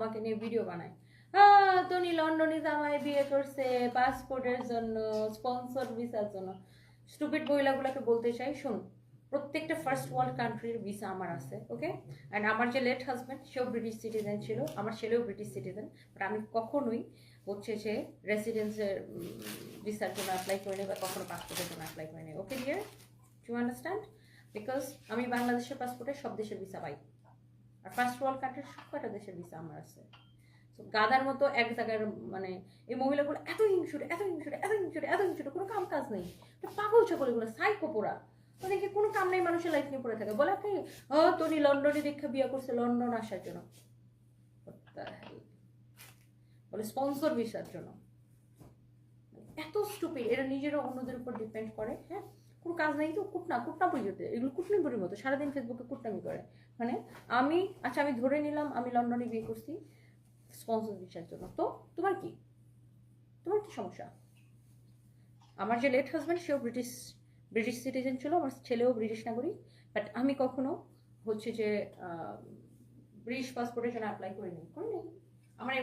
আমাকে নিয়ে ভিডিও বানায়, তনি লন্ডনে জামাই বিয়ে করছে পাসপোর্টের জন্য, স্পন্সর ভিসার জন্য। স্টুপিড মহিলাগুলোকে বলতে চাই, শোন, প্রত্যেকটা ফার্স্ট ওয়ার্ল্ড কান্ট্রির ভিসা আমার আছে, ওকে? অ্যান্ড আমার যে লেট হাজব্যান্ড সেও ব্রিটিশ সিটিজেন ছিল, আমার ছেলেও ব্রিটিশ সিটিজেন, বাট আমি কখনোই হচ্ছে যে রেসিডেন্সের ভিসার জন্য অ্যাপ্লাই করিনি বা কখনো পাসপোর্টের জন্য অ্যাপ্লাই করিনি, okay dear? You understand? Because আমি বাংলাদেশের পাসপোর্টে সব দেশের ভিসা পাই, আর ফার্স্ট ওয়ার্ল্ড কান্ট্রির সব কয়টা দেশের ভিসা আমার আছে। গাদার মতো এক জায়গায় মানে এই মহিলাগুলো এত হিংসুটে, এত হিংসুটে, এত হিংসুটে, এত হিংসুটে, কোনো কাম কাজ নেই, পাগল ছাগল এগুলো, সাইকো পোড়া। ওদেরকে কোনো কাম নেই, মানুষের লাইফ নিয়ে পড়ে থাকে। বলে আপনি তোনি লন্ডনে দীক্ষা বিয়ে করছে লন্ডন আসার জন্য, বলে স্পন্সর ভিসার জন্য। এত স্টুপিড, এরা নিজেরা অন্যদের উপর ডিপেন্ড করে। হ্যাঁ, কোনো কাজ নেই তো কুটনা কুটনা বুঝতে, এগুলো কুটনিপুরির মতো সারাদিন ফেসবুকে কুটনামি করে। মানে আমি, আচ্ছা আমি ধরে নিলাম আমি লন্ডনে বিয়ে করছি স্পন্সর ভিসার জন্য, তো তোমার কি, তোমার কি সমস্যা? আমার যে লেট হাজব্যান্ড সেও ব্রিটিশ সিটিজেন ছিল, আমার ছেলেও ব্রিটিশ নাগরিক, বাট আমি কখনো হচ্ছে যে ব্রিটিশ পাসপোর্টের জন্য অ্যাপ্লাই করিনি। আমার এমনি